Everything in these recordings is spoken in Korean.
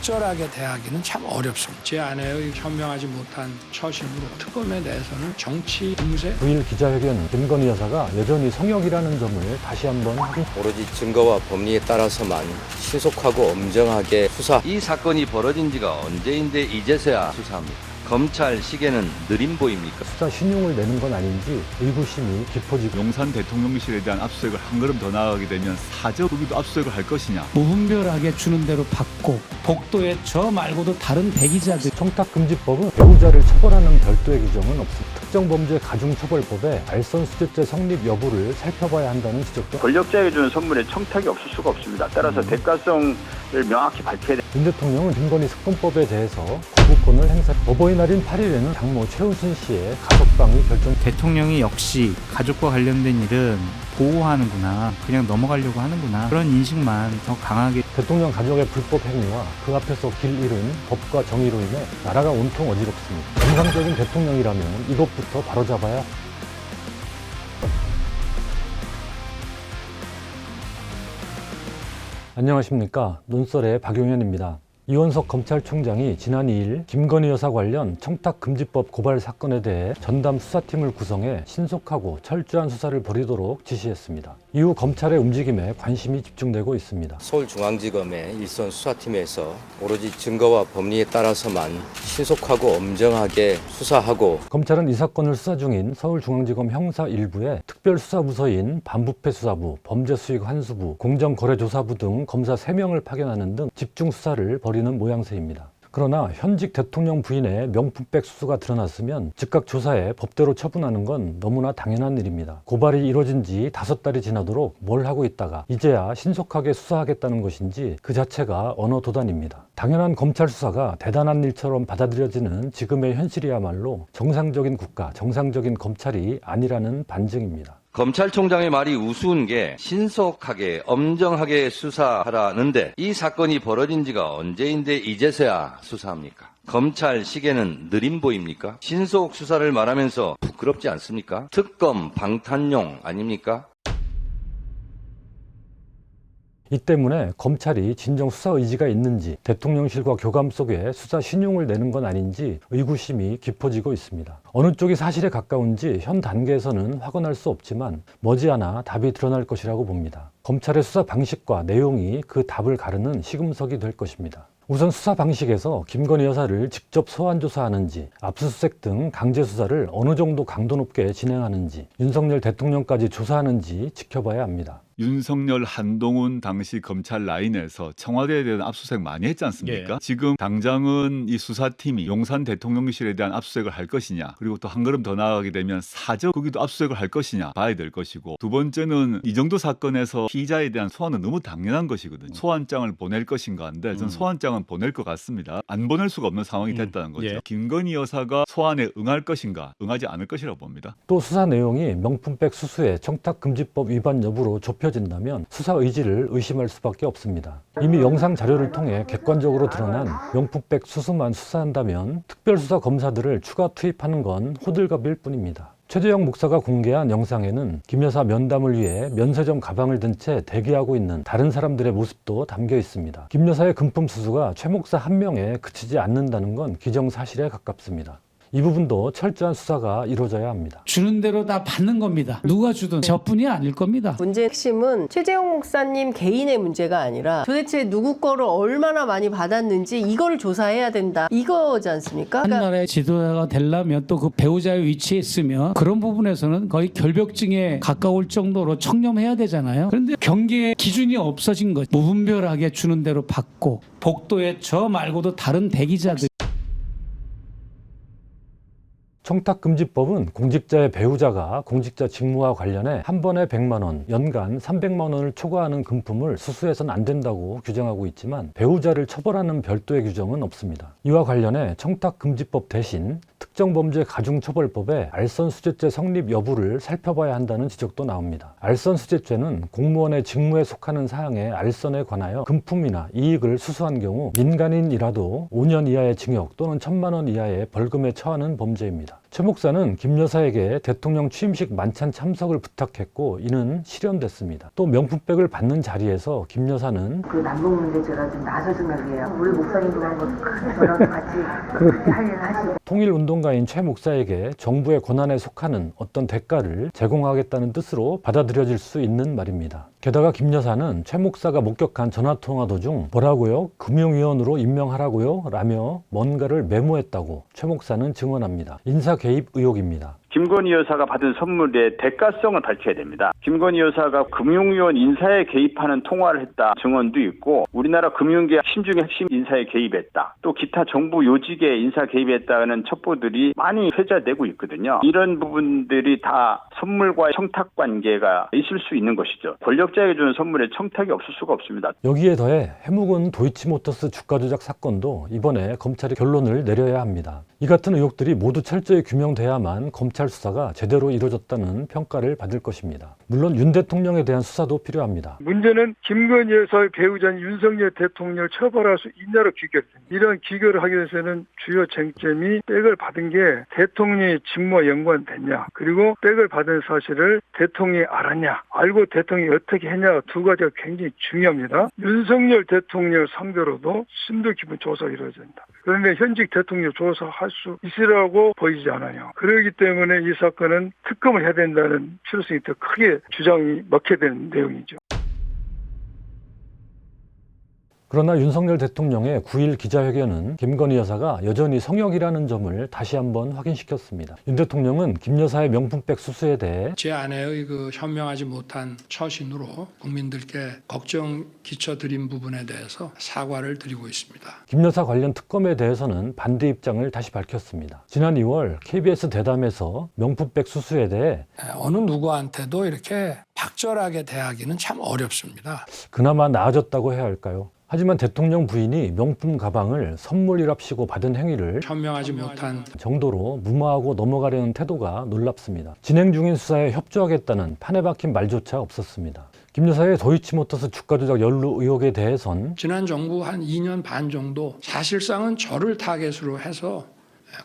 적절하게 대하기는 참 어렵습니다. 제 아내의 현명하지 못한 처신으로 특검에 대해서는 정치 공세. 9일 기자회견 김건희 여사가 여전히 성역이라는 점을 다시 한번 오로지 증거와 법리에 따라서만 신속하고 엄정하게 수사. 이 사건이 벌어진 지가 언제인데 이제서야 수사합니까? 검찰 시계는 느림 보입니까? 수사 신용을 내는 건 아닌지 의구심이 깊어지고 용산 대통령실에 대한 압수수색을 한 걸음 더 나아가게 되면 사저 거기도 압수수색을 할 것이냐. 무분별하게 주는 대로 받고 복도에 저 말고도 다른 대기자들. 청탁금지법은 배우자를 처벌하는 별도의 규정은 없습니다. 특정범죄 가중처벌법에 알선수재죄 성립 여부를 살펴봐야 한다는 지적도. 권력자에게 주는 선물에 청탁이 없을 수가 없습니다. 따라서 대가성을 명확히 밝혀야 됩니다. 윤 대통령은 김건희 특검법에 대해서 거부권을 행사. 어버이날인 8일에는 장모 최은순 씨의 가석방이 결정. 대통령이 역시 가족과 관련된 일은 보호하는구나, 그냥 넘어가려고 하는구나, 그런 인식만 더 강하게. 대통령 가족의 불법 행위와 그 앞에서 길 잃은 법과 정의로 인해 나라가 온통 어지럽습니다. 정상적인 대통령이라면 이것부터 바로잡아야. 안녕하십니까. 논설의 박용현입니다. 이원석 검찰총장이 지난 2일 김건희 여사 관련 청탁금지법 고발 사건에 대해 전담 수사팀을 구성해 신속하고 철저한 수사를 벌이도록 지시했습니다. 이후 검찰의 움직임에 관심이 집중되고 있습니다. 서울중앙지검의 일선 수사팀에서 오로지 증거와 법리에 따라서만 신속하고 엄정하게 수사하고. 검찰은 이 사건을 수사 중인 서울중앙지검 형사 1부에 특별수사부서인 반부패수사부, 범죄수익환수부, 공정거래조사부 등 검사 3명을 파견하는 등 집중 수사를 벌이는 모양새입니다. 그러나 현직 대통령 부인의 명품백 수수가 드러났으면 즉각 조사해 법대로 처분하는 건 너무나 당연한 일입니다. 고발이 이뤄진 지 5달이 지나도록 뭘 하고 있다가 이제야 신속하게 수사하겠다는 것인지 그 자체가 언어 도단입니다. 당연한 검찰 수사가 대단한 일처럼 받아들여지는 지금의 현실이야말로 정상적인 국가, 정상적인 검찰이 아니라는 반증입니다. 검찰총장의 말이 우스운 게 신속하게 엄정하게 수사하라는데 이 사건이 벌어진 지가 언제인데 이제서야 수사합니까? 검찰 시계는 느림 보입니까? 신속 수사를 말하면서 부끄럽지 않습니까? 특검 방탄용 아닙니까? 이 때문에 검찰이 진정 수사 의지가 있는지, 대통령실과 교감 속에 수사 신용을 내는 건 아닌지 의구심이 깊어지고 있습니다. 어느 쪽이 사실에 가까운지 현 단계에서는 확언할 수 없지만 머지않아 답이 드러날 것이라고 봅니다. 검찰의 수사 방식과 내용이 그 답을 가르는 시금석이 될 것입니다. 우선 수사 방식에서 김건희 여사를 직접 소환 조사하는지, 압수수색 등 강제 수사를 어느 정도 강도 높게 진행하는지, 윤석열 대통령까지 조사하는지 지켜봐야 합니다. 윤석열, 한동훈 당시 검찰 라인에서 청와대에 대한 압수수색 많이 했지 않습니까? 예. 지금 당장은 이 수사팀이 용산 대통령실에 대한 압수수색을 할 것이냐, 그리고 또 한 걸음 더 나아가게 되면 사저 거기도 압수수색을 할 것이냐 봐야 될 것이고, 두 번째는 이 정도 사건에서 피의자에 대한 소환은 너무 당연한 것이거든요. 소환장을 보낼 것인가 한데 저는 소환장은 보낼 것 같습니다. 안 보낼 수가 없는 상황이 됐다는 거죠. 예. 김건희 여사가 소환에 응할 것인가, 응하지 않을 것이라고 봅니다. 또 수사 내용이 명품백 수수의 청탁금지법 위반 여부로 좁혀진다면 수사 의지를 의심할 수밖에 없습니다. 이미 영상 자료를 통해 객관적으로 드러난 명품백 수수만 수사한다면 특별수사 검사들을 추가 투입하는 건 호들갑일 뿐입니다. 최재형 목사가 공개한 영상에는 김 여사 면담을 위해 면세점 가방을 든 채 대기하고 있는 다른 사람들의 모습도 담겨 있습니다. 김 여사의 금품 수수가 최 목사 한 명에 그치지 않는다는 건 기정사실에 가깝습니다. 이 부분도 철저한 수사가 이루어져야 합니다. 주는 대로 다 받는 겁니다. 누가 주든 저뿐이 아닐 겁니다. 문제의 핵심은 최재형 목사님 개인의 문제가 아니라 도대체 누구 거를 얼마나 많이 받았는지 이거를 조사해야 된다. 이거지 않습니까? 한 나라의 지도자가 되려면 또 그 배우자의 위치에 있으면 그런 부분에서는 거의 결벽증에 가까울 정도로 청렴해야 되잖아요. 그런데 경계의 기준이 없어진 거죠. 무분별하게 주는 대로 받고 복도에 저 말고도 다른 대기자들. 청탁금지법은 공직자의 배우자가 공직자 직무와 관련해 한 번에 100만 원, 연간 300만 원을 초과하는 금품을 수수해서는 안 된다고 규정하고 있지만 배우자를 처벌하는 별도의 규정은 없습니다. 이와 관련해 청탁금지법 대신 특정범죄 가중처벌법에 알선수재죄 성립 여부를 살펴봐야 한다는 지적도 나옵니다. 알선수재죄는 공무원의 직무에 속하는 사항의 알선에 관하여 금품이나 이익을 수수한 경우 민간인이라도 5년 이하의 징역 또는 1,000만 원 이하의 벌금에 처하는 범죄입니다. 최 목사는 김 여사에게 대통령 취임식 만찬 참석을 부탁했고 이는 실현됐습니다. 또 명품백을 받는 자리에서 김 여사는 그 남북 문제 제가 좀 나설 생각이에요. 우리 목사님도 그런 것도 저랑 같이 그렇게 할 일을 하시고. 통일운동가인 최 목사에게 정부의 권한에 속하는 어떤 대가를 제공하겠다는 뜻으로 받아들여질 수 있는 말입니다. 게다가 김 여사는 최 목사가 목격한 전화통화 도중 뭐라고요? 금융위원으로 임명하라고요? 라며 뭔가를 메모했다고 최 목사는 증언합니다. 인사 개입 의혹입니다. 김건희 여사가 받은 선물의 대가성을 밝혀야 됩니다. 김건희 여사가 금융위원 인사에 개입하는 통화를 했다 증언도 있고 우리나라 금융계 심중의 핵심 인사에 개입했다. 또 기타 정부 요직에 인사 개입했다는 첩보들이 많이 회자되고 있거든요. 이런 부분들이 다 선물과의 청탁 관계가 있을 수 있는 것이죠. 권력자에게 주는 선물에 청탁이 없을 수가 없습니다. 여기에 더해 해묵은 도이치모터스 주가 조작 사건도 이번에 검찰이 결론을 내려야 합니다. 이 같은 의혹들이 모두 철저히 규명돼야만 검찰 수사가 제대로 이루어졌다는 평가를 받을 것입니다. 물론 윤 대통령에 대한 수사도 필요합니다. 문제는 김건희 여사의 배우자인 윤석열 대통령을 처벌할 수 있냐로 귀결됩니다. 이런 귀결을 하기 위해서는 주요 쟁점이 백을 받은 게 대통령의 직무와 연관됐냐, 그리고 백을 받은 사실을 대통령이 알았냐, 알고 대통령이 어떻게 했냐, 두 가지가 굉장히 중요합니다. 윤석열 대통령을 상대로도 심도 깊은 조사가 이루어진다. 그런데 현직 대통령 조사할 수 있으라고 보이지 않아요. 그렇기 때문에 이 사건은 특검을 해야 된다는 필요성이 더 크게 주장이 먹게 되는 내용이죠. 그러나 윤석열 대통령의 9일 기자회견은 김건희 여사가 여전히 성역이라는 점을 다시 한번 확인시켰습니다. 윤 대통령은 김 여사의 명품백 수수에 대해 제 아내의 그 현명하지 못한 처신으로 국민들께 걱정 끼쳐드린 부분에 대해서 사과를 드리고 있습니다. 김 여사 관련 특검에 대해서는 반대 입장을 다시 밝혔습니다. 지난 2월 KBS 대담에서 명품백 수수에 대해 어느 누구한테도 이렇게 박절하게 대하기는 참 어렵습니다. 그나마 나아졌다고 해야 할까요? 하지만 대통령 부인이 명품 가방을 선물이랍시고 받은 행위를 현명하지 못한 정도로 무마하고 넘어가려는 태도가 놀랍습니다. 진행 중인 수사에 협조하겠다는 판에 박힌 말조차 없었습니다. 김 여사의 도이치모터스 주가 조작 연루 의혹에 대해선 지난 정부 한 2년 반 정도 사실상은 저를 타겟으로 해서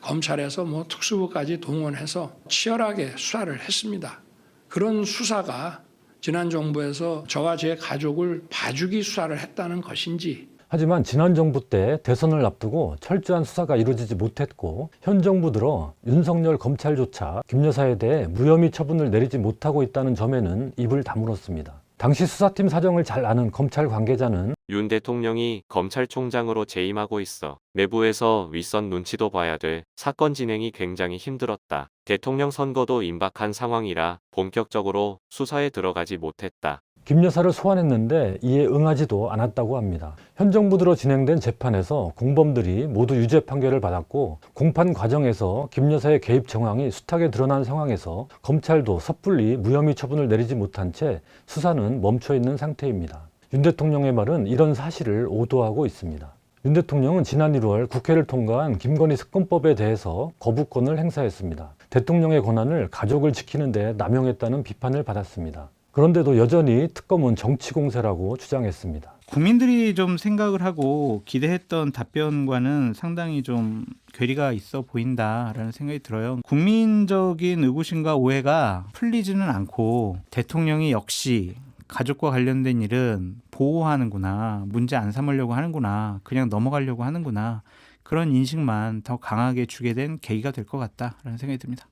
검찰에서 특수부까지 동원해서 치열하게 수사를 했습니다. 그런 수사가 지난 정부에서 저와 제 가족을 봐주기 수사를 했다는 것인지. 하지만 지난 정부 때 대선을 앞두고 철저한 수사가 이루어지지 못했고 현 정부 들어 윤석열 검찰조차 김 여사에 대해 무혐의 처분을 내리지 못하고 있다는 점에는 입을 다물었습니다. 당시 수사팀 사정을 잘 아는 검찰 관계자는 윤 대통령이 검찰총장으로 재임하고 있어 내부에서 윗선 눈치도 봐야 돼. 사건 진행이 굉장히 힘들었다. 대통령 선거도 임박한 상황이라 본격적으로 수사에 들어가지 못했다. 김 여사를 소환했는데 이에 응하지도 않았다고 합니다. 현 정부 들어 진행된 재판에서 공범들이 모두 유죄 판결을 받았고 공판 과정에서 김 여사의 개입 정황이 숱하게 드러난 상황에서 검찰도 섣불리 무혐의 처분을 내리지 못한 채 수사는 멈춰 있는 상태입니다. 윤 대통령의 말은 이런 사실을 오도하고 있습니다. 윤 대통령은 지난 1월 국회를 통과한 김건희 특검법에 대해서 거부권을 행사했습니다. 대통령의 권한을 가족을 지키는 데 남용했다는 비판을 받았습니다. 그런데도 여전히 특검은 정치 공세라고 주장했습니다. 국민들이 좀 생각을 하고 기대했던 답변과는 상당히 좀 괴리가 있어 보인다라는 생각이 들어요. 국민적인 의구심과 오해가 풀리지는 않고 대통령이 역시 가족과 관련된 일은 보호하는구나, 문제 안 삼으려고 하는구나, 그냥 넘어가려고 하는구나, 그런 인식만 더 강하게 주게 된 계기가 될 것 같다라는 생각이 듭니다.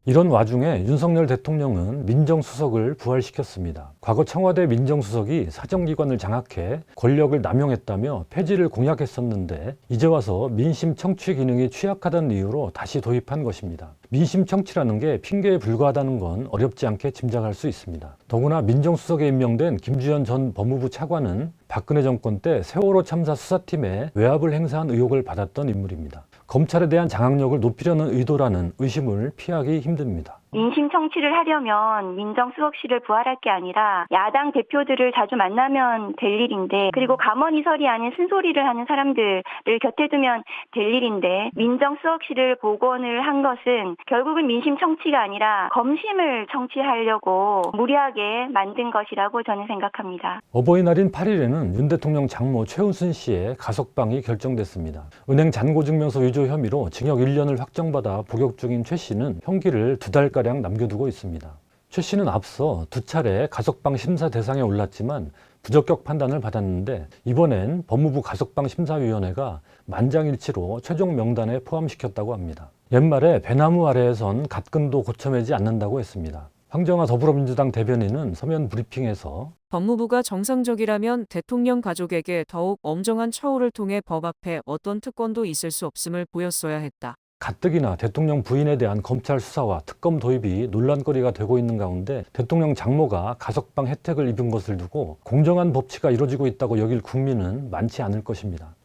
이런 와중에 윤석열 대통령은 민정수석을 부활시켰습니다. 과거 청와대 민정수석이 사정기관을 장악해 권력을 남용했다며 폐지를 공약했었는데 이제 와서 민심 청취 기능이 취약하다는 이유로 다시 도입한 것입니다. 민심 청취라는 게 핑계에 불과하다는 건 어렵지 않게 짐작할 수 있습니다. 더구나 민정수석에 임명된 김주현 전 법무부 차관은 박근혜 정권 때 세월호 참사 수사팀에 외압을 행사한 의혹을 받았던 인물입니다. 검찰에 대한 장악력을 높이려는 의도라는 의심을 피하기 힘듭니다. 민심 청취를 하려면 민정수석실을 부활할 게 아니라 야당 대표들을 자주 만나면 될 일인데, 그리고 감언이설이 아닌 쓴소리를 하는 사람들을 곁에 두면 될 일인데, 민정수석실을 복원을 한 것은 결국은 민심 청취가 아니라 검심을 청취하려고 무리하게 만든 것이라고 저는 생각합니다. 어버이날인 8일에는 윤 대통령 장모 최은순 씨의 가석방이 결정됐습니다. 은행 잔고증명서 위조 혐의로 징역 1년을 확정받아 복역 중인 최 씨는 형기를 2달가량 남겨두고 있습니다. 최 씨는 앞서 2차례 가석방 심사 대상에 올랐지만 부적격 판단을 받았는데, 이번엔 법무부 가석방 심사위원회가 만장일치로 최종 명단에 포함시켰다고 합니다. 옛말에 배나무 아래에선 갓근도 고쳐매지 않는다고 했습니다. 황정화 더불어민주당 대변인은 서면 브리핑에서 법무부가 정상적이라면 대통령 가족에게 더욱 엄정한 처우를 통해 법 앞에 어떤 특권도 있을 수 없음을 보였어야 했다. 가뜩이나 대통령 부인에 대한 검찰 수사와 특검 도입이 논란거리가 되고 있는 가운데 대통령 장모가 가석방 혜택을 입은 것을 두고 공정한 법치가 이루어지고 있다고 여길 국민은 많지 않을 것입니다.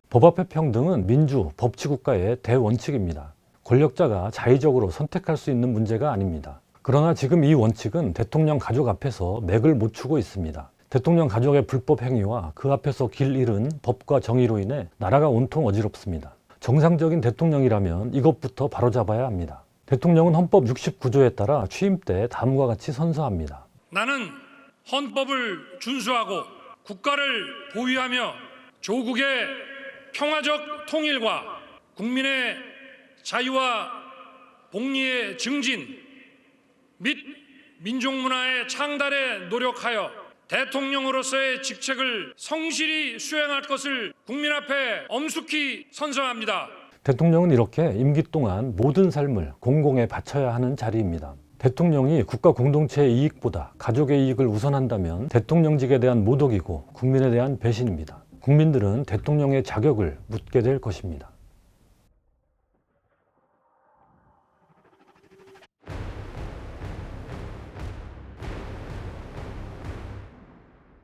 법 앞의 평등은 민주, 법치국가의 대원칙입니다. 권력자가 자의적으로 선택할 수 있는 문제가 아닙니다. 그러나 지금 이 원칙은 대통령 가족 앞에서 맥을 못 추고 있습니다. 대통령 가족의 불법 행위와 그 앞에서 길 잃은 법과 정의로 인해 나라가 온통 어지럽습니다. 정상적인 대통령이라면 이것부터 바로잡아야 합니다. 대통령은 헌법 69조에 따라 취임 때 다음과 같이 선서합니다. 나는 헌법을 준수하고 국가를 보위하며 조국의 평화적 통일과 국민의 자유와 복리의 증진 및 민족문화의 창달에 노력하여 대통령으로서의 직책을 성실히 수행할 것을 국민 앞에 엄숙히 선서합니다. 대통령은 이렇게 임기 동안 모든 삶을 공공에 바쳐야 하는 자리입니다. 대통령이 국가 공동체의 이익보다 가족의 이익을 우선한다면 대통령직에 대한 모독이고 국민에 대한 배신입니다. 국민들은 대통령의 자격을 묻게 될 것입니다.